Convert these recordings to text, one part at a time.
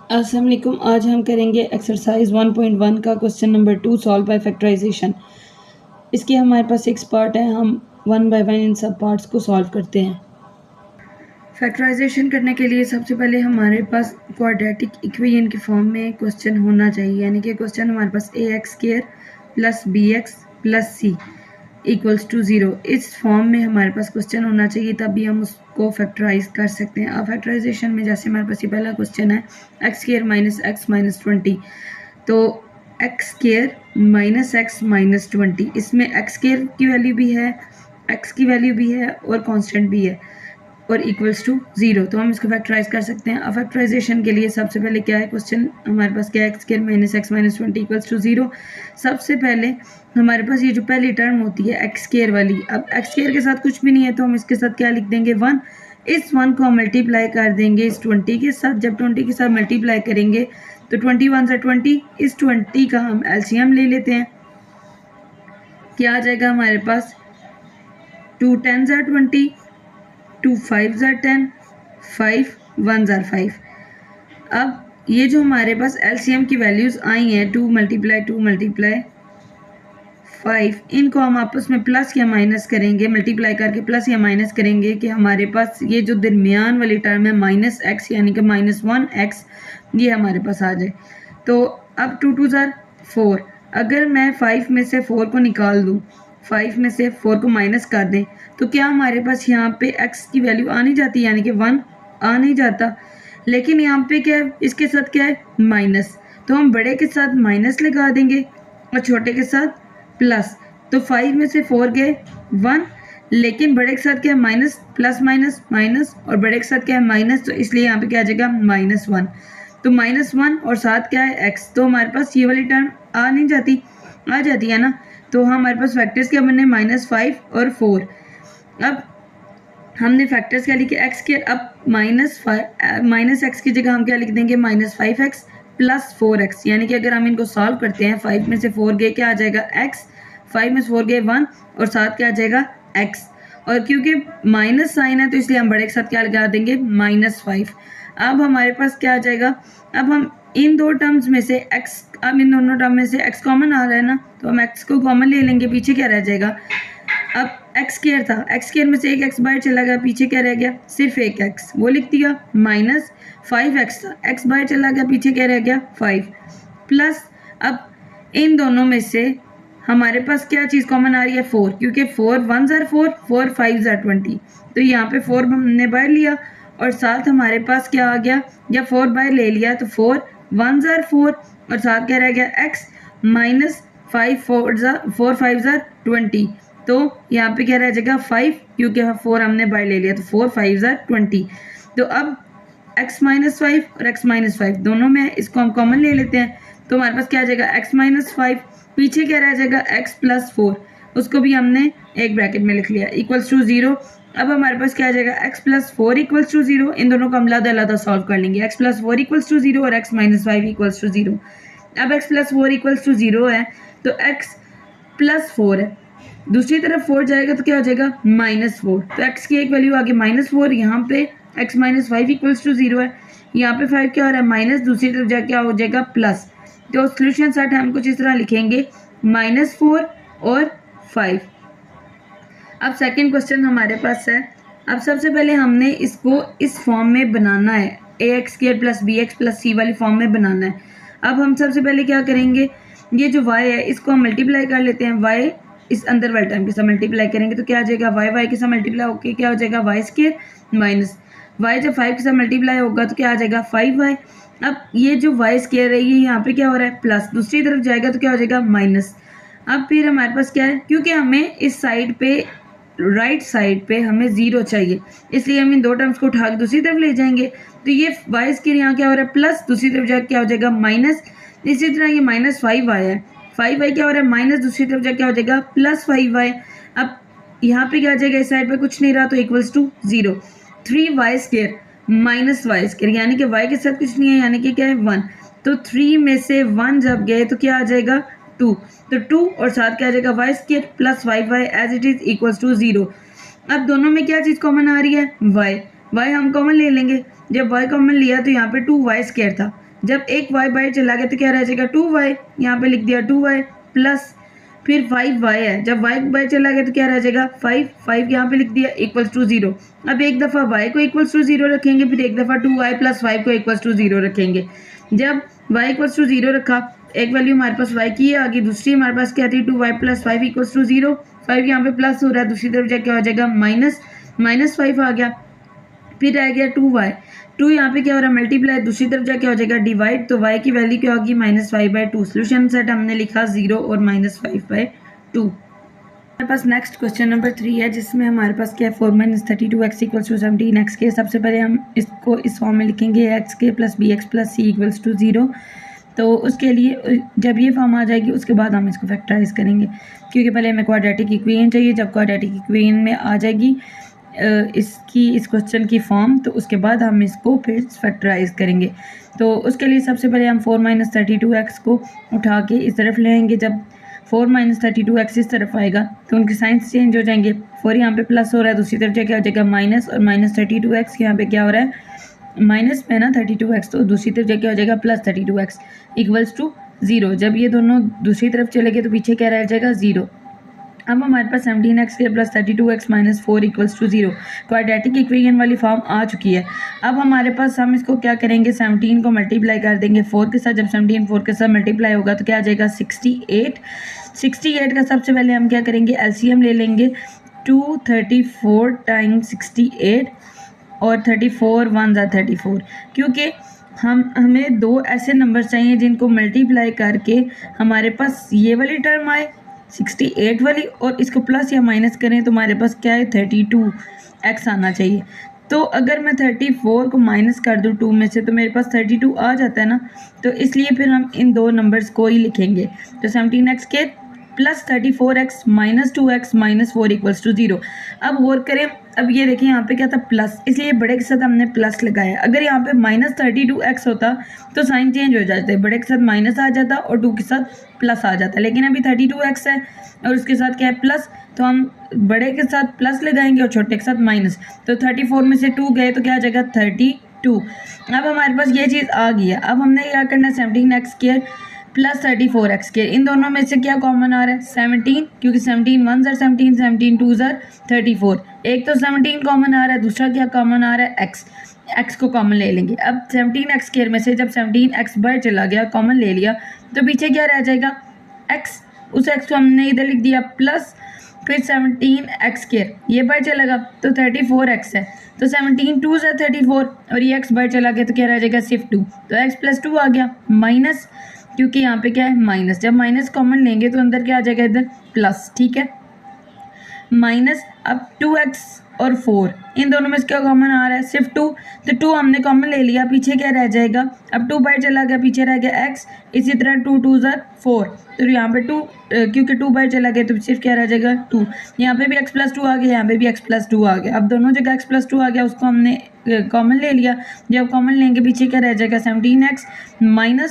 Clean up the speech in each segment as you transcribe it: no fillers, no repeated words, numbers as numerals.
अस्सलाम वालेकुम। आज हम करेंगे एक्सरसाइज 1.1 का question number 2 solve by factorisation. इसके हमारे पास 6 पार्ट है, हम वन बाय वन इन सब पार्ट्स को सॉल्व करते हैं। फैक्टराइजेशन करने के लिए सबसे पहले हमारे पास क्वाड्रेटिक इक्वेशन की फॉर्म में क्वेश्चन होना चाहिए, यानी कि क्वेश्चन हमारे पास ax² plus bx plus c equals to 0 इस फॉर्म में हमारे पास क्वेश्चन होना चाहिए, तभी हम उसको फैक्टराइज कर सकते हैं। अब फैक्टराइजेशन में जैसे हमारे पास ये पहला क्वेश्चन है x² माइनस x माइनस 20, तो x² माइनस x माइनस 20, इसमें x² की वैल्यू भी है, x की वैल्यू भी है और कांस्टेंट भी है और इक्वल्स टू 0, तो हम इसको फैक्टराइज कर सकते हैं। अब फैक्टराइजेशन के लिए सबसे पहले क्या है, क्वेश्चन हमारे पास क्या है, x² minus x minus 20 equals to 0। सबसे पहले हमारे पास ये जो पहली टर्म होती है x² वाली, अब x² के साथ कुछ भी नहीं है तो हम इसके साथ क्या लिख देंगे 1। इस 1 को हम मल्टीप्लाई कर देंगे इस 20 के साथ। जब 20 के साथ मल्टीप्लाई करेंगे तो 21 से 20, इस 20 का हम एलसीएम ले लेते हैं। क्या आ जाएगा हमारे पास, 2 10 are 20, 2 5 are 10, 5 1 are 5। अब ये जो हमारे पास एलसीएम की वैल्यूज आई हैं 2 मल्टीप्लाई 5, इनको हम आपस में प्लस या माइनस करेंगे, मल्टीप्लाई करके प्लस या माइनस करेंगे कि हमारे पास ये जो दरमियान वाली टर्म है माइनस एक्स यानी कि -1x ये हमारे पास आ जाए। तो अब 2 2 are 4, अगर मैं 5 में से 4 को निकाल दूँ, 5 में से 4 को माइनस कर दें तो क्या हमारे पास यहाँ पे x की वैल्यू आ नहीं जाती, यानी कि 1 आ नहीं जाता। लेकिन यहाँ पे क्या है, इसके साथ क्या है माइनस, तो हम बड़े के साथ माइनस लगा देंगे और छोटे के साथ प्लस। तो 5 में से 4 गए 1, लेकिन बड़े के साथ क्या है माइनस, प्लस माइनस माइनस, और बड़े के साथ क्या है माइनस, तो इसलिए यहाँ पे क्या आ जाएगा -1। तो -1 और साथ क्या है x, तो हमारे पास ये वाली टर्म आ नहीं जाती, आ जाती है ना। तो हमारे पास फैक्टर्स क्या बने -5 और 4। अब हमने फैक्टर्स क्या लिखे x², अब माइनस x की जगह हम क्या लिख देंगे -5x प्लस 4x, यानी कि अगर हम इनको सॉल्व करते हैं 5 में से 4 गए क्या आ जाएगा x, 5 में से 4 गए 1 और साथ क्या आ जाएगा x, और क्योंकि माइनस साइन है तो इसलिए हम बड़े के साथ क्या लगा देंगे -5। अब हमारे पास क्या आ जाएगा, अब हम इन दो टर्म्स में से x, अब इन दोनों टर्म में से x कॉमन आ रहा है ना, तो हम x को कॉमन ले लेंगे, पीछे क्या रह जाएगा, अब x² था, x² में से एक x बाहर चला गया, पीछे क्या रह गया, सिर्फ एक x, वो लिख दिया, -5x था, x बाहर चला गया, पीछे क्या रह गया 5, प्लस अब इन दोनों में से हमारे पास क्या चीज़ कॉमन आ रही है 4, क्योंकि 4 1 are 4, 4 5 are 20, तो यहाँ पे 4 हमने बाहर लिया और साथ हमारे पास क्या आ गया, या 4 बाहर ले लिया तो 4 1 are 4 और साथ क्या रह गया x, -4 5 are 20, तो यहाँ पे क्या रह जाएगा 5, क्योंकि 4 हमने बाहर ले लिया, तो 4 5 are 20। तो अब x -5 और x -5 दोनों में इसको हम कॉमन ले लेते हैं, तो हमारे पास क्या आ जाएगा x -5, पीछे क्या रह जाएगा x + 4, उसको भी हमने एक ब्रैकेट में लिख लिया, इक्वल्स टू 0। अब हमारे पास क्या आ जाएगा x + 4 इक्वल्स टू 0, इन दोनों को हम अलग-अलग सॉल्व कर लेंगे, x + 4 इक्वल्स टू 0 और x -5 इक्वल्स टू 0। अब x + 4 इक्वल्स टू 0 है तो x + 4 है, दूसरी तरफ 4 जाएगा तो क्या हो जाएगा -4, तो x की एक वैल्यू आ गई -4, यहाँ पे x -5 इक्वल्स टू 0 है, यहाँ पे 5 क्या हो रहा है माइनस, दूसरी तरफ जाके क्या हो जाएगा प्लस। तो सोल्यूशन सेट हम कुछ इस तरह लिखेंगे -4 और 5। अब सेकंड क्वेश्चन हमारे पास है, अब सबसे पहले हमने इसको इस फॉर्म में बनाना है, ax² plus bx plus c वाली फॉर्म में बनाना है। अब हम सबसे पहले क्या करेंगे, ये जो y है इसको हम मल्टीप्लाई कर लेते हैं, y इस अंदर वाले टर्म के साथ मल्टीप्लाई करेंगे तो क्या आ जाएगा y के साथ मल्टीप्लाई होकर क्या हो जाएगा y² माइनस y, जब 5 के साथ मल्टीप्लाई होगा तो क्या आ जाएगा 5y। अब ये जो y² है ये यहाँ पे क्या हो रहा है प्लस, दूसरी तरफ जाएगा तो क्या हो जाएगा माइनस। अब फिर हमारे पास क्या है, क्योंकि हमें इस साइड पे राइट साइड पे हमें 0 चाहिए, इसलिए हम इन दो टर्म्स को उठा के दूसरी तरफ ले जाएंगे, तो ये y² यहाँ क्या हो रहा है प्लस, दूसरी तरफ जाके क्या हो जाएगा माइनस। इसी तरह ये -5y है, 5y क्या हो रहा है माइनस, दूसरी तरफ जाके क्या हो जाएगा +5y। अब यहाँ पे क्या आ जाएगा, इस साइड पे कुछ नहीं रहा तो equals to 0। 3y² minus y², यानी कि y के साथ कुछ नहीं है, यानी कि क्या है 1, तो 3 में से 1 जब गए तो क्या आ जाएगा 2, तो 2 और साथ क्या आ जाएगा y² plus 5y as it is equals to 0। अब दोनों में क्या चीज़ कॉमन आ रही है y, y हम कॉमन ले लेंगे। जब y कॉमन लिया तो यहाँ पे 2y² था। जब एक y बाहर चला गया तो क्या रह जाएगा 2y, यहाँ पे लिख दिया 2y प्लस फिर 5y है। जब y बाहर चला गया तो क्या रह जाएगा 5 यहाँ पे लिख दिया इक्वल्स टू 0। अब एक दफ़ा y को इक्वल्स टू 0 रखेंगे, फिर एक दफ़ा 2y प्लस 5 को इक्वल्स टू 0 रखेंगे। जब y इक्वल्स टू 0 रखा, एक वैल्यू हमारे पास y की है, आगे दूसरी हमारे पास क्या थी 2y प्लस 5 इक्वल्स टू 0। 5 यहाँ पे प्लस हो रहा है, दूसरी तरफ जाके क्या हो जाएगा -5 आ गया। फिर रह गया 2y, 2 यहाँ पे क्या हो रहा है मल्टीप्लाई, दूसरी तरफ जाके हो जाएगा डिवाइड, तो y की वैल्यू क्या होगी -5/2। सोल्यूशन सेट हमने लिखा 0 और -5/2। हमारे पास नेक्स्ट क्वेश्चन नंबर 3 है, जिसमें हमारे पास क्या है 4 - 32x = 17x के। सबसे पहले हम इसको इस फॉर्म में लिखेंगे x² + bx + c = 0। तो उसके लिए जब ये फॉर्म आ जाएगी उसके बाद हम इसको फैक्टराइज करेंगे, क्योंकि पहले हमें क्वाड्रेटिक इक्वेशन चाहिए। जब क्वाड्रेटिक इक्वेशन में आ जाएगी इस क्वेश्चन की फॉर्म, तो उसके बाद हम इसको फिर फैक्टराइज करेंगे। तो उसके लिए सबसे पहले हम 4 - 32x को उठा के इस तरफ लेंगे। जब 4 - 32x इस तरफ आएगा तो उनके साइंस चेंज हो जाएंगे। 4 यहाँ पे प्लस हो रहा है, दूसरी तरफ क्या हो जाएगा माइनस, और -32x यहाँ पे क्या हो रहा है माइनस में ना 32x, तो दूसरी तरफ क्या हो जाएगा +32x = 0। जब ये दोनों दूसरी तरफ चले गए तो पीछे क्या रह जाएगा 0। अब हमारे पास 17x² + 32x - 4 = 0 क्वाड्रेटिक इक्वेशन वाली फॉर्म आ चुकी है। अब हमारे पास हम इसको क्या करेंगे 17 को मल्टीप्लाई कर देंगे 4 के साथ। जब 17 4 के साथ मल्टीप्लाई होगा तो क्या आ जाएगा 68 का सबसे पहले हम क्या करेंगे एलसीएम ले लेंगे। 234 × 68 और 34 1 = 34, क्योंकि हमें दो ऐसे नंबर चाहिए जिनको मल्टीप्लाई करके हमारे पास ये वाली टर्म आए 68 वाली, और इसको प्लस या माइनस करें तो हमारे पास क्या है 32x आना चाहिए। तो अगर मैं 34 को माइनस कर दूँ 2 में से तो मेरे पास 32 आ जाता है ना, तो इसलिए फिर हम इन दो नंबर्स को ही लिखेंगे। तो 17x के प्लस 34x - 2x - 4 = 0। अब गौर करें, अब ये देखिए यहाँ पे क्या था प्लस, इसलिए बड़े के साथ हमने प्लस लगाया। अगर यहाँ पे -32x होता तो साइन चेंज हो जाते, बड़े के साथ माइनस आ जाता और 2 के साथ प्लस आ जाता, लेकिन अभी 32x है और उसके साथ क्या है प्लस, तो हम बड़े के साथ प्लस लगाएंगे और छोटे के साथ माइनस। तो 34 में से 2 गए तो क्या आ जाएगा 32। अब हमारे पास ये चीज़ आ गई है। अब हमने क्या करना है 17x² + 34x², इन दोनों में से क्या कॉमन आ रहा है 17, क्योंकि 17 1 * 17 17 2 = 34। एक तो 17 कॉमन आ रहा है, दूसरा क्या कॉमन आ रहा है x को कॉमन ले लेंगे। अब 17x² में से जब 17x बाहर चला गया कॉमन ले लिया तो पीछे क्या रह जाएगा x, उस x को हमने इधर लिख दिया प्लस, फिर 17x² ये बाहर चला गया तो 34x है, तो 17 2 = 34 और ये x बाहर चला गया तो क्या रह जाएगा सिर्फ 2, तो x + 2 आ गया माइनस, क्योंकि यहाँ पे क्या है माइनस, जब माइनस कॉमन लेंगे तो अंदर क्या आ जाएगा इधर प्लस, ठीक है माइनस। अब 2x और 4 इन दोनों में से क्या कॉमन आ रहा है सिर्फ 2, तो 2 हमने कॉमन ले लिया, पीछे क्या रह जाएगा, अब 2 बाहर चला गया पीछे रह गया x, इसी तरह 2 2 = 4, तो यहाँ पे 2 क्योंकि 2 बाहर चला गया तो सिर्फ क्या रह जाएगा 2। यहाँ पे भी x + 2 आ गया, यहाँ पे भी x + 2 आ गया। अब दोनों जगह x + 2 आ गया, उसको हमने कॉमन ले लिया। जब कॉमन लेंगे पीछे क्या रह जाएगा 17x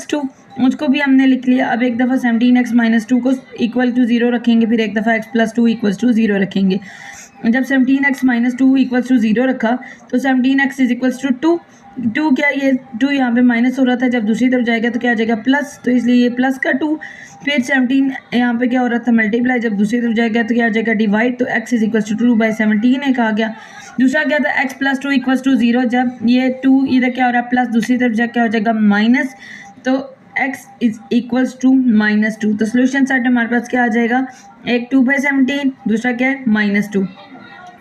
- 2, उसको भी हमने लिख लिया। अब एक दफ़ा 17x - 2 को = 0 रखेंगे, फिर एक दफ़ा x + 2 = 0 रखेंगे। जब 17x - 2 = 0 रखा तो 17x = 2 क्या ये 2 यहाँ पे माइनस हो रहा था, जब दूसरी तरफ जाएगा तो क्या आ जाएगा प्लस, तो इसलिए ये प्लस का 2। फिर 17 यहाँ पे क्या हो रहा था मल्टीप्लाई, जब दूसरी तरफ जाएगा तो क्या आ जाएगा डिवाइड, तो x = 2/17 एक आ गया। दूसरा क्या था x + 2 = 0, जब ये 2 इधर क्या हो रहा है प्लस, दूसरी तरफ जाकर क्या हो जाएगा माइनस, तो x = -2। तो सोल्यूशन सेट हमारे पास क्या आ जाएगा, एक 2/17, दूसरा क्या है -2।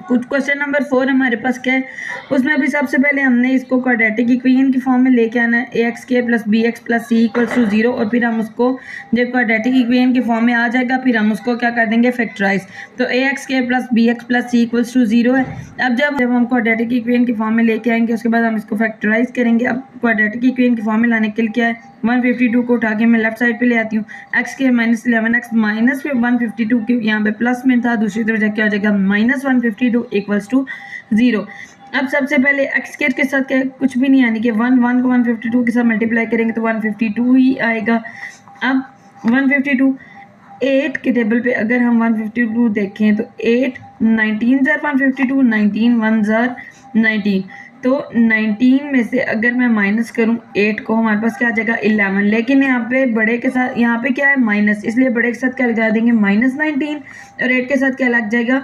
कुछ क्वेश्चन नंबर 4 हमारे पास क्या है, उसमें अभी सबसे पहले हमने इसको क्वाड्रेटिक इक्वेशन की फॉर्म में लेके आना है ax² + bx + c = 0, और फिर हम उसको जब क्वाड्रेटिक इक्वेशन की फॉर्म में आ जाएगा फिर हम उसको क्या कर देंगे फैक्टराइज। तो ax² + bx + c = 0 है। अब जब हम क्वाड्रेटिक इक्वेशन की फॉर्म में लेके आएंगे उसके बाद हम इसको फैक्टराइज करेंगे। अब क्वाड्रेटिक इक्वेशन की फॉर्म में लाने के लिए क्या है 152 को उठा के मैं लेफ्ट साइड पे ले आती हूँ, x² - 11x माइनस फिर 152 के यहाँ पे प्लस में था, दूसरी तरफ जाके आ जाएगा -152 = 0। अब सबसे पहले x² के साथ क्या कुछ भी नहीं, यानी कि 1 को 152 के साथ मल्टीप्लाई करेंगे तो 152 ही आएगा। अब 152 8 के टेबल पे अगर हम 152 देखें तो 8 19 * 152 19 1 * 19, तो 19 में से अगर मैं माइनस करूं 8 को, हमारे पास क्या आ जाएगा 11। लेकिन यहाँ पे बड़े के साथ, यहाँ पे क्या है माइनस, इसलिए बड़े के साथ क्या लगा देंगे -19 और 8 के साथ क्या लग जाएगा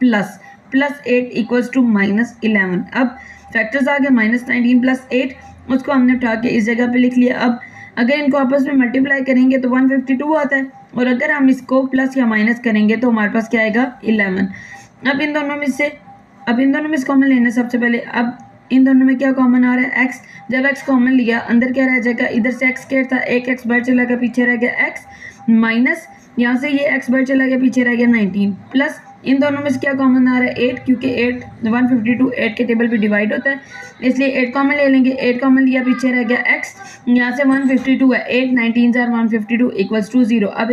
+8 इक्वल्स टू -11। अब फैक्टर्स आ गए -19 + 8, उसको हमने उठा के इस जगह पे लिख लिया। अब अगर इनको आपस में मल्टीप्लाई करेंगे तो 152 आता है, और अगर हम इसको प्लस या माइनस करेंगे तो हमारे पास क्या आएगा 11। अब इन दोनों में से कॉमन लेना सबसे पहले। अब इन दोनों में क्या कॉमन आ रहा है x। जब x कॉमन लिया अंदर क्या रह जाएगा, इधर से x स्क्वायर था, एक x बाहर चला गया, पीछे रह गया x माइनस, यहाँ से ये x बाहर चला गया, पीछे रह गया 19 प्लस इन दोनों में से क्या कॉमन आ रहा है 8, क्योंकि 8 152 8 के टेबल पे डिवाइड होता है, इसलिए 8 कॉमन ले लेंगे। 8 कॉमन लिया, पीछे रह गया x, यहाँ से 152 है, 8 19 152 इक्वल्स टू 0। अब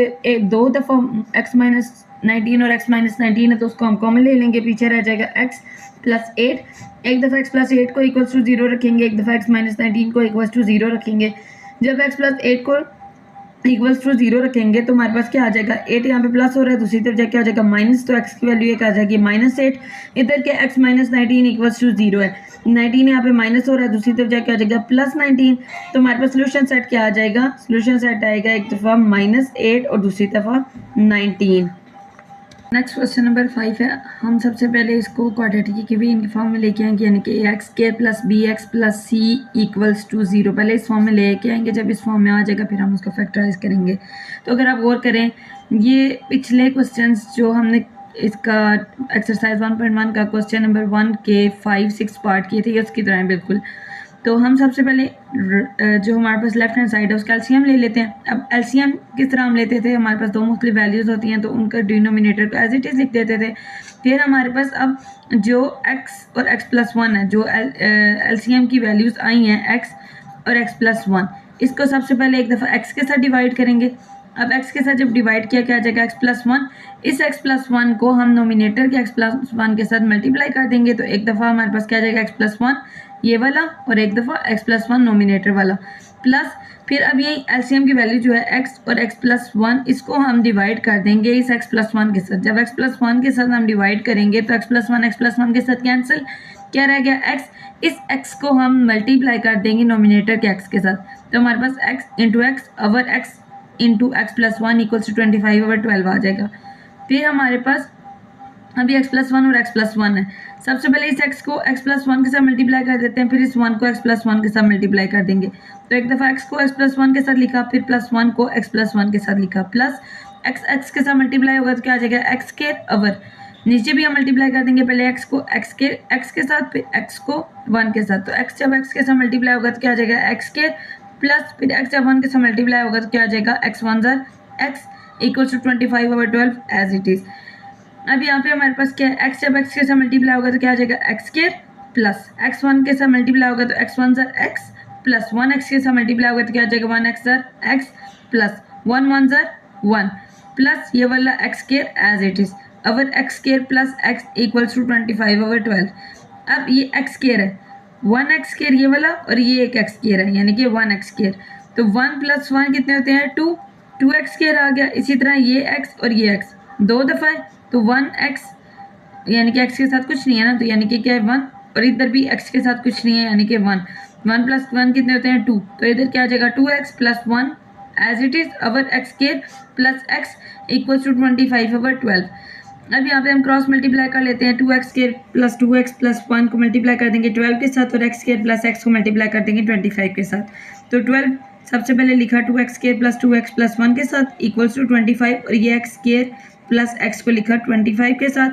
दो दफ़ा x माइनस 19 और x माइनस 19 है तो उसको हम कॉमन ले लेंगे, पीछे रह जाएगा x प्लस 8। एक दफ़ा x प्लस 8 को इक्वल्स टू 0 रखेंगे, एक दफ़ा x माइनस 19 को इक्वल्स टू 0 रखेंगे। जब x प्लस 8 को इक्वल्स टू 0 रखेंगे तो हमारे पास क्या आ जाएगा, 8 यहाँ पे प्लस हो रहा है, दूसरी तरफ जाके आ जाएगा माइनस, तो x की वैल्यू एक आ जाएगी -8। इधर के x माइनस 19 इक्वल्स टू 0 है, 19 यहाँ पे माइनस हो रहा है, दूसरी तरफ जाके आ जाएगा +19। तो हमारे पास सोल्यूशन सेट क्या आ जाएगा, सोल्यूशन सेट आएगा एक दफ़ा -8 और दूसरी दफ़ा 19। नेक्स्ट क्वेश्चन नंबर 5 है। हम सबसे पहले इसको क्वाड्रेटिक इक्वेशन की फॉर्म में लेके आएंगे, यानी कि ax² + bx + c equals to 0। पहले इस फॉर्म में लेके आएंगे, जब इस फॉर्म में आ जाएगा फिर हम उसको फैक्टराइज करेंगे। तो अगर आप गौर करें, ये पिछले क्वेश्चंस जो हमने इसका एक्सरसाइज 1.1 का क्वेश्चन नंबर 1 के 5-6 पार्ट किए थे, ये उसकी तरह बिल्कुल। तो हम सबसे पहले जो हमारे पास लेफ्ट हैंड साइड है उसका एलसीएम ले लेते हैं। अब एलसीएम किस तरह हम लेते थे, हमारे पास दो मुख्तलिफ वैल्यूज़ होती हैं तो उनका डिनोमिनेटर को एज इट इज़ लिख देते थे। फिर हमारे पास अब जो x और x+1 है, जो एलसीएम की वैल्यूज़ आई हैं x और x+1, इसको सबसे पहले एक दफ़ा x के साथ डिवाइड करेंगे। अब x के साथ जब डिवाइड किया क्या आ जाएगा x+1। इस x+1 को हम नोमिनेटर के x+1 के साथ मल्टीप्लाई कर देंगे, तो एक दफ़ा हमारे पास क्या आ जाएगा x+1 ये वाला, और एक दफ़ा x+1 नोमिनेटर वाला प्लस। फिर अब ये एलसीएम की वैल्यू जो है x और x+1, इसको हम डिवाइड कर देंगे इस x+1 के साथ। जब x+1 के साथ हम डिवाइड करेंगे तो x+1 के साथ कैंसिल, क्या रह गया x। इस x को हम मल्टीप्लाई कर देंगे नोमिनेटर के x के साथ, तो हमारे पास x into x our x into x+1 equals to 25/12 आ जाएगा। फिर हमारे पास अभी x+1 और x+1 है। सबसे पहले इस x को x+1 के साथ मल्टीप्लाई कर देते हैं, फिर इस 1 को x+1 के साथ मल्टीप्लाई कर देंगे। तो एक दफ़ा x को x+1 के साथ लिखा, फिर +1 को x+1 के साथ लिखा, प्लस x के साथ मल्टीप्लाई होगा तो क्या आ जाएगा x² अवर। नीचे भी हम मल्टीप्लाई कर देंगे, पहले x को x के साथ, फिर x को 1 के साथ। तो x जब x के साथ मल्टीप्लाई होगा तो क्या आ जाएगा x² प्लस, फिर x जब 1 के साथ मल्टीप्लाई होगा तो क्या आ जाएगा x1 x equals to 25/12 as it is. अब यहाँ पे हमारे पास क्या है, x जब x के साथ मल्टीप्लाई होगा तो क्या आ जाएगा x² प्लस, x1 के साथ मल्टीप्लाई होगा तो x1 x प्लस 1x के साथ मल्टीप्लाई होगा तो क्या आ जाएगा 1x x प्लस 1 1 1 प्लस ये वाला x² as it is our x² plus x equals to 25/12। अब ये x² है, 1x² ये वाला, और ये एक x² है यानी कि 1x²। तो 1 + 1 कितने होते हैं 2x² आ गया। इसी तरह ये x और ये x दो दफ़ा है, तो 1x यानी कि x के साथ कुछ नहीं है ना, तो यानी कि क्या है 1, और इधर भी x के साथ कुछ नहीं है यानी कि 1 + 1 कितने होते हैं 2, तो इधर क्या आ जाएगा 2x plus 1 as it is our x² plus x equals to 25/12। अब यहाँ पे हम क्रॉस मल्टीप्लाई कर लेते हैं, 2x² प्लस 2x प्लस 1 को मल्टीप्लाई कर देंगे 12 के साथ, और x² प्लस x को मल्टीप्लाई कर देंगे 25 के साथ। तो 12 सबसे पहले लिखा 2x² प्लस 2x प्लस 1 के साथ इक्वल्स टू 25, और ये x² प्लस x को लिखा 25 के साथ।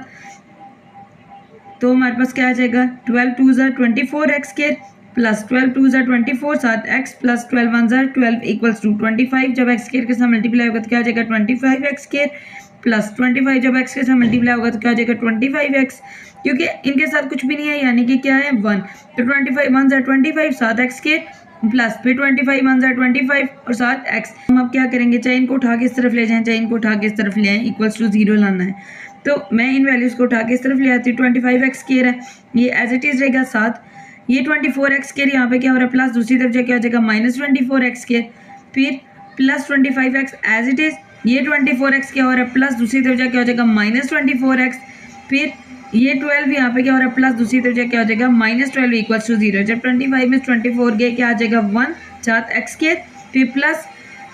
तो हमारे पास क्या आ जाएगा 12 2 24 x² प्लस 12 2 24 साथ x प्लस 12 1 12 इक्वल्स टू 25। जब x² के साथ मल्टीप्लाई होगा तो क्या आ जाएगा 25 x² प्लस 25, जब x के साथ मल्टीप्लाई होगा तो क्या आ जाएगा 25x, क्योंकि इनके साथ कुछ भी नहीं है यानी कि क्या है 1। तो 25 1 25 साथ x² प्लस फिर 25 1 25 और साथ x। हम अब क्या करेंगे, चाहे इनको उठा के इस तरफ ले जाएं, चाहे इनको उठा के इस तरफ ले आएँ, इक्वल्स टू 0 लाना है। तो मैं इन वैल्यूज़ को उठा के इस तरफ ले आती हूँ। 25x² है, ये एज इट इज़ रहेगा साथ, ये 24x² यहाँ पे क्या हो रहा है प्लस, दूसरी तरफ जाके आ जाएगा -24x², फिर plus 25x as it is, ये 24x क्या हो रहा है प्लस, दूसरी तरफ जाके हो जाएगा -24x, फिर ये 12 यहाँ पे क्या हो रहा है प्लस, दूसरी तरफ क्या हो जाएगा -12 इक्वल्स टू 0। जब 25 में 24 गए क्या आ जाएगा 1, साथ एक्स के, फिर प्लस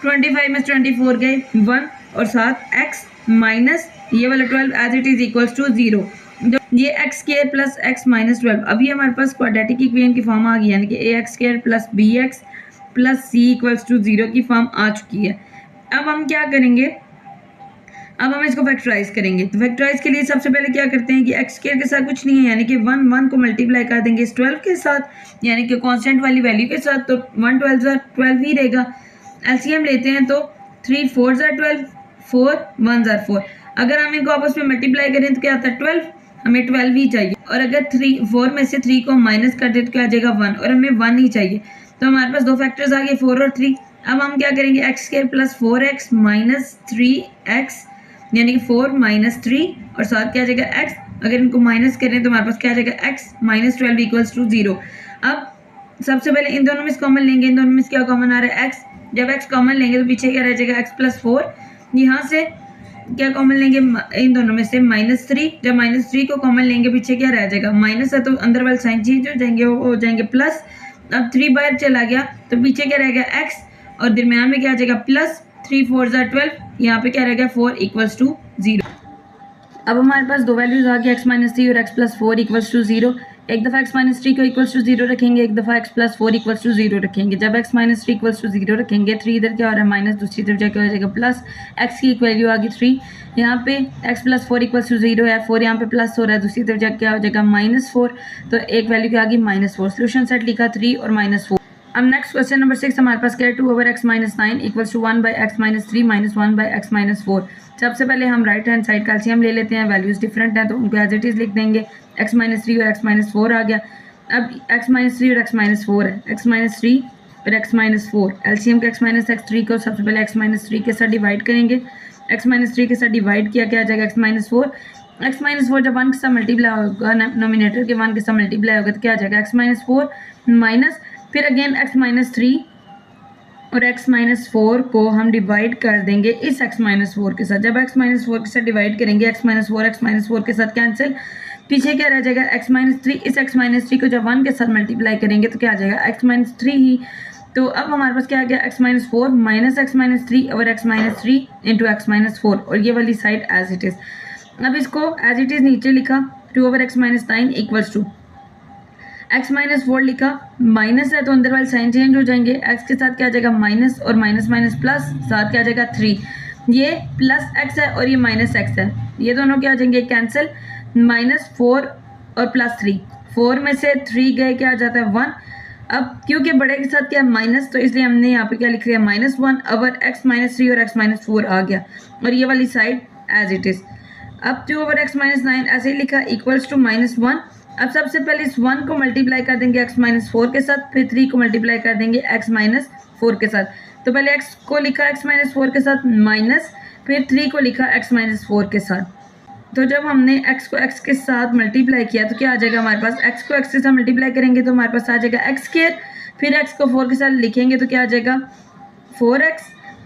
25 में 24 गए 1 और साथ एक्स माइनस ये वाला 12 as it is equals to 0। ये x square plus x minus 12 अभी हमारे पास क्वाड्रेटिक इक्वेशन की फॉर्म आ गई, यानी कि a x square plus b x plus c equals to 0 की फॉर्म आ चुकी है। अब हम क्या करेंगे, अब हम इसको फैक्टराइज करेंगे। तो फैक्टराइज के लिए सबसे पहले क्या करते हैं कि एक्स स्क्वायर के साथ कुछ नहीं है, यानी कि 1 को मल्टीप्लाई कर देंगे इस 12 के साथ, यानी कि कांस्टेंट वाली वैल्यू के साथ, तो 1 12 ही रहेगा। एलसीएम लेते हैं तो 3 4 12, 4 1 4। अगर हम इनको आपस में मल्टीप्लाई करें तो क्या आता है 12, हमें 12 ही चाहिए। और अगर 4 में से 3 को माइनस कर दे तो क्या आ जाएगा 1, और हमें 1 ही चाहिए। तो हमारे पास दो फैक्टर्स आ गए 4 और 3। अब हम क्या करेंगे x square plus 4x minus 3x, यानी कि 4 माइनस 3 और साथ क्या आ जाएगा x। अगर इनको माइनस करें तो हमारे पास क्या आ जाएगा x माइनस 12 इक्वल्स टू 0। अब सबसे पहले इन दोनों में कॉमन लेंगे, इन दोनों में क्या कॉमन आ रहा है x। जब x कॉमन लेंगे तो पीछे क्या रह जाएगा x प्लस 4। यहाँ से क्या कॉमन लेंगे इन दोनों में से -3। जब -3 को कॉमन लेंगे पीछे क्या रह जाएगा माइनस है, तो अंदर वाले साइन चेंज हो जाएंगे, वो हो जाएंगे प्लस। अब 3 बाहर चला गया तो पीछे क्या रह गया x, और दरम्यान में क्या आ जाएगा प्लस 3 4 12, यहाँ पे क्या रह गया 4 इक्वल्स टू 0। अब हमारे पास दो वैल्यूज आ गई x माइनस 3 और x प्लस 4 इक्वल्स टू 0। एक दफ़ा x माइनस 3 को इक्वल्स टू 0 रखेंगे, एक दफ़ा x प्लस 4 इक्वल्स टू 0 रखेंगे। जब x माइनस 3 इक्वल्स टू 0 रखेंगे, 3 इधर क्या हो रहा है माइनस, दूसरी तरफ जाकर हो जाएगा प्लस। x की एक वैल्यू आ गई 3, यहाँ पे x प्लस 4 इक्वल्स टू 0 है, 4 यहाँ पे प्लस हो रहा है, दूसरी तरफ जाकर क्या हो जाएगा -4। तो एक वैल्यू क्या आ गई -4। सोल्यूशन सेट लिखा 3 और -4। अब नेक्स्ट क्वेश्चन नंबर 6 हमारे पास क्या है 2 over x minus 9 equals to 1 by x minus 3 minus 1 by x minus 4। सबसे पहले हम राइट हैंड साइड का एलसीएम ले लेते हैं, वैल्यूज डिफरेंट हैं तो उनको एज इट इज लिख देंगे। x माइनस 3 और x माइनस 4 आ गया। अब x माइनस 3 और x माइनस 4 है, x माइनस 3 और x माइनस 4, एलसीएम के x माइनस x3 को सबसे पहले x माइनस 3 के साथ डिवाइड करेंगे। x माइनस 3 के साथ डिवाइड किया क्या आ जाएगा x माइनस 4। x माइनस 4 जब 1 के साथ मल्टीप्लाई होगा, नोमिनेटर के 1 के साथ मल्टीप्लाई होगा तो क्या आ जाएगा x माइनस 4 माइनस, फिर अगेन x माइनस 3 और x माइनस 4 को हम डिवाइड कर देंगे इस x माइनस 4 के साथ। जब x माइनस 4 के साथ डिवाइड करेंगे x माइनस 4 के साथ कैंसिल, पीछे क्या रह जाएगा x माइनस 3। इस x माइनस 3 को जब 1 के साथ मल्टीप्लाई करेंगे तो क्या आ जाएगा x माइनस 3 ही। तो अब हमारे पास क्या आ गया x minus 4 minus x minus 3 और x minus 3 into x minus 4, और ये वाली साइड एज इट इज। अब इसको एज इट इज नीचे लिखा 2 over x minus 9 equals to x minus 4 लिखा, माइनस है तो अंदर वाले साइन चेंज हो जाएंगे, x के साथ क्या आ जाएगा माइनस और माइनस माइनस प्लस, साथ क्या आ जाएगा 3। ये प्लस x है और ये माइनस x है, ये दोनों क्या आ जाएंगे कैंसिल। -4 और प्लस 3, 4 में से 3 गए क्या आ जाता है 1। अब क्योंकि बड़े के साथ क्या माइनस, तो इसलिए हमने यहाँ पे क्या लिख लिया -1 ओवर x माइनस 3 और x माइनस 4 आ गया, और ये वाली साइड एज इट इज। अब 2 over x माइनस 9 ऐसे ही लिखा इक्वल्स टू -1। अब सबसे पहले इस 1 को मल्टीप्लाई कर देंगे x माइनस 4 के साथ, फिर 3 को मल्टीप्लाई कर देंगे x माइनस 4 के साथ। तो पहले x को लिखा x माइनस 4 के साथ माइनस, फिर 3 को लिखा x माइनस 4 के साथ। तो जब हमने x को x के साथ मल्टीप्लाई किया तो क्या आ जाएगा हमारे पास, x को x के साथ मल्टीप्लाई करेंगे तो हमारे पास आ जाएगा x स्क्वायर, फिर x को 4 के साथ लिखेंगे तो क्या आ जाएगा 4x,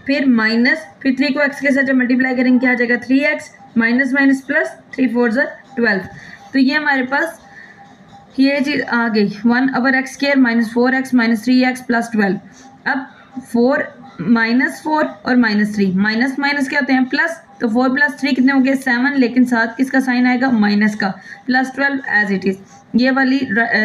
फिर माइनस, फिर 3 को x के साथ जब मल्टीप्लाई करेंगे क्या आ जाएगा 3x, माइनस माइनस प्लस, 3 4 12। तो ये हमारे पास ये चीज़ आ गई 1 over x square minus 4x minus 3x plus 12। अब 4 -4 और -3, माइनस माइनस क्या होते हैं प्लस, तो 4 प्लस 3 कितने हो गए 7, लेकिन साथ किसका साइन आएगा माइनस का, प्लस 12 एज इट इज। ये वाली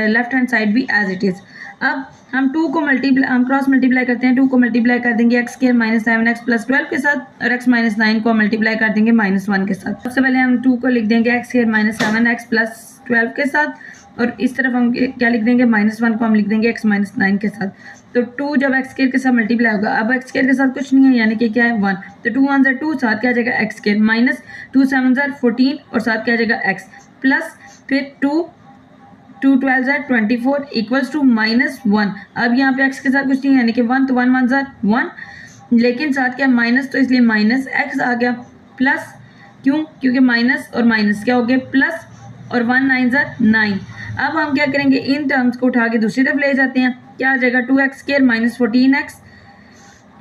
लेफ्ट हैंड साइड भी एज इट इज। अब हम 2 को हम क्रॉस मल्टीप्लाई करते हैं, 2 को मल्टीप्लाई कर देंगे x square minus 7x plus 12 के साथ, और x माइनस 9 को मल्टीप्लाई कर देंगे -1 के साथ। सबसे पहले हम 2 को लिख देंगे x square minus 7x plus 12 के साथ, और इस तरफ हम क्या लिख देंगे -1 को हम लिख देंगे x माइनस 9 के साथ। तो 2 जब x स्क्वायर के साथ मल्टीप्लाई होगा, अब x स्क्वायर के साथ कुछ नहीं है, यानी कि क्या है 1, तो 2 1 2, साथ क्या आ जाएगा x स्क्वायर, माइनस 2 7 14 और साथ क्या आ जाएगा x, प्लस फिर 2 12 24 इक्वल्स टू -1। अब यहाँ पे x के साथ कुछ नहीं है, यानी कि 1, तो 1 1 1, लेकिन साथ क्या माइनस, तो इसलिए माइनस x आ गया, प्लस क्यों, क्योंकि माइनस और माइनस क्या हो गया प्लस, और 1 9 9। अब हम क्या करेंगे, इन टर्म्स को उठा के दूसरी तरफ ले जाते हैं, क्या आ जाएगा 2x स्क्वायर माइनस 14x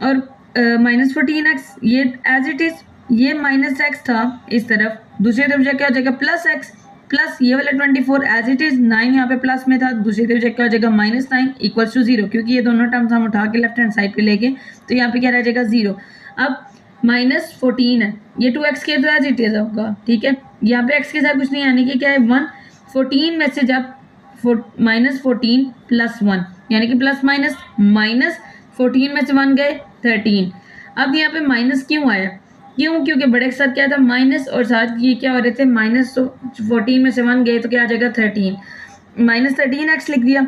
और माइनस 14x, ये एज इट इज, ये माइनस x था इस तरफ, दूसरी तरफ जाके क्या हो जाएगा प्लस x, प्लस ये वाला 24 एज इट इज 9 यहाँ पे प्लस में था, दूसरी तरफ क्या हो जाएगा -9 इक्वल्स टू 0, क्योंकि ये दोनों टर्म्स हम उठा के लेफ्ट हैंड साइड पे लेके तो यहाँ पे क्या रह जाएगा 0। अब -14 है, ये 2x के तो एज इट इज होगा, ठीक है। यहाँ पे x के साथ कुछ नहीं, यानी कि क्या है 1, 14 में से जब -14 प्लस 1 यानी कि प्लस माइनस, -14 में से 1 गए 13। अब यहाँ पे माइनस क्यों आया, क्यों, क्योंकि बड़े के साथ क्या था माइनस और साथ ये क्या हो रहे थे माइनस, तो 14 में से 1 गए तो क्या आ जाएगा 13, -13x लिख दिया,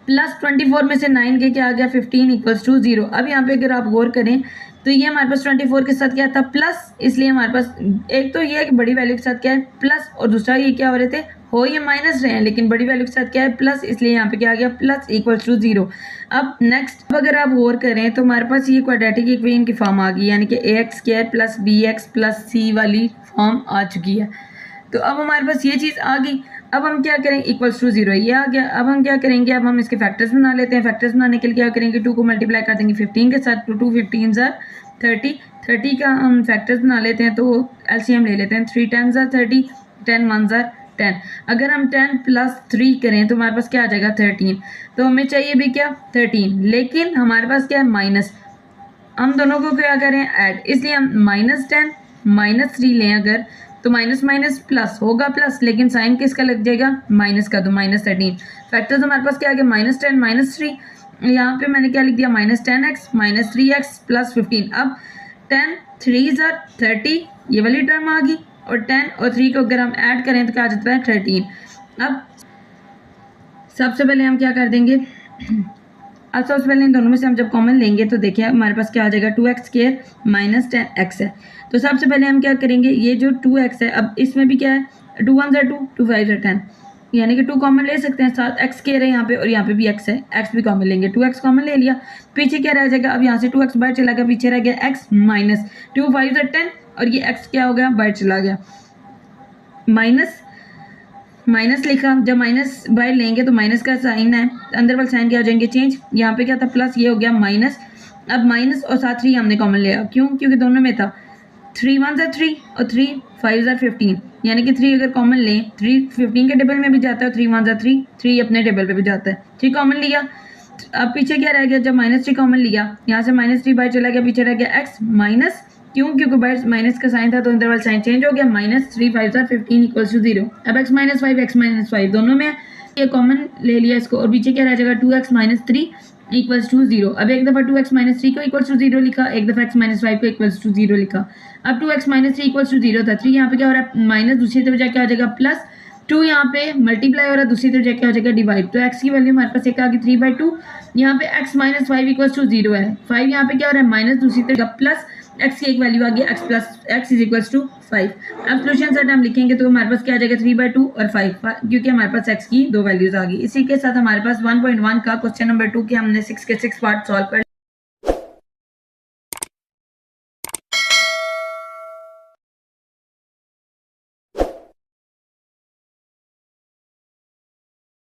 प्लस 24 में से 9 गए क्या आ गया 15 इक्वल्स टू 0। अब यहाँ पे अगर आप गौर करें तो ये हमारे पास 24 के साथ क्या था प्लस, इसलिए हमारे पास एक तो ये है कि बड़ी वैल्यू के साथ क्या है प्लस, और दूसरा ये क्या हो रहे थे हो ये माइनस रहे हैं, लेकिन बड़ी वैल्यू के साथ क्या है प्लस, इसलिए यहाँ पे क्या आ गया प्लस इक्वल्स टू 0। अब नेक्स्ट अब अगर आप गौर करें तो हमारे पास ये क्वाड्रेटिक इक्वेशन की फॉर्म आ गई, यानी कि ax² plus bx plus c वाली फॉर्म आ चुकी है। तो अब हमारे पास ये चीज़ आ गई। अब हम क्या करें इक्वल्स टू 0 ये आ गया। अब हम क्या करेंगे, अब हम इसके फैक्टर्स बना लेते हैं। फैक्टर्स बनाने के लिए क्या करेंगे 2 को मल्टीप्लाई कर देंगे 15 के साथ, तो 2 15 30, 30 का हम फैक्टर्स बना लेते हैं तो एलसीएम ले लेते हैं, 3 10 30, 10 1 10। अगर हम 10 प्लस 3 करें तो हमारे पास क्या आ जाएगा 13, तो हमें चाहिए भी क्या 13, लेकिन हमारे पास क्या है माइनस, हम दोनों को क्या करें ऐड, इसलिए हम -10 -3 लें अगर तो माइनस माइनस प्लस होगा प्लस, लेकिन साइन किसका लग जाएगा माइनस का, तो -13। फैक्टर्स हमारे पास क्या आ गया -10 -3, यहाँ पे मैंने क्या लिख दिया -10x -3x प्लस 15। अब 10 3 30 ये वाली टर्म आ गई, और 10 और 3 को अगर हम ऐड करें तो क्या आ जाता है 13। अब सबसे पहले हम क्या कर देंगे, अब सबसे पहले इन दोनों में से हम जब कॉमन लेंगे तो देखिए हमारे पास क्या आ जाएगा 2x² माइनस 10x है। तो सबसे पहले हम क्या करेंगे, ये जो 2x है अब इसमें भी क्या है 2 1 2 2 5 10, यानी कि 2 कॉमन ले सकते हैं, साथ x है यहाँ पे और यहाँ पे भी x है, x भी कॉमन लेंगे, 2x कॉमन ले लिया, पीछे क्या रह जाएगा, अब यहाँ से 2x बाहर चला गया, पीछे रह गया x माइनस 2 5 10 और ये x क्या हो गया बाहर चला गया, माइनस लिखा, जब माइनस बाहर लेंगे तो माइनस का साइन है, अंदर वाले साइन क्या हो जाएंगे चेंज, यहाँ पे क्या था प्लस, ये हो गया माइनस। अब माइनस और साथ 3 हमने कॉमन लिया, क्यों, क्योंकि दोनों में था 3 1 3 और 3 5 15, यानी कि 3 अगर कॉमन लें 3 15 के टेबल में भी जाता है, 3 1 3 अपने टेबल पे भी जाता है, 3 कॉमन लिया। अब पीछे क्या रह गया, जब -3 कॉमन लिया यहाँ से -3 बाहर चला गया, पीछे रह गया x माइनस, क्यों, क्योंकि बाहर माइनस का साइन था तो अंदर वाला साइन चेंज हो गया, -3 5 15 इक्वल्स टू 0। अब x -5 x -5 दोनों में ये कॉमन ले लिया इसको, और पीछे क्या रह जाएगा 2x -3 इक्वल्स टू 0। अब एक दफ़ा 2x -3 को इक्वल्स टू 0 लिखा, एक दफ़ा x -5 को इक्वल्स टू 0 लिखा। अब 2x -3 इक्वल्स टू 0 था, 3 यहाँ पे क्या हो रहा है माइनस, दूसरी तरफ जाके आ जाएगा प्लस, 2 यहाँ पे मल्टीप्लाई हो रहा है, दूसरी तरफ जाके आ जाएगा डिवाइड, तो x की वैल्यू हमारे पास एक आ गई 3/2, यहाँ पे x -5 इक्वल्स टू 0 है, 5 यहाँ पे क्या हो रहा है माइनस, दूसरी तरफ प्लस, x की एक वैल्यू आ गई x plus x is equals to 5। अब सोल्यूशन सेट हम लिखेंगे तो हमारे पास क्या आ जाएगा 3/2 और 5, क्योंकि हमारे पास x की 2 वैल्यूज आ गई। इसी के साथ हमारे पास 1.1 का क्वेश्चन नंबर 2 के हमने 6 के 6 पार्ट सॉल्व कर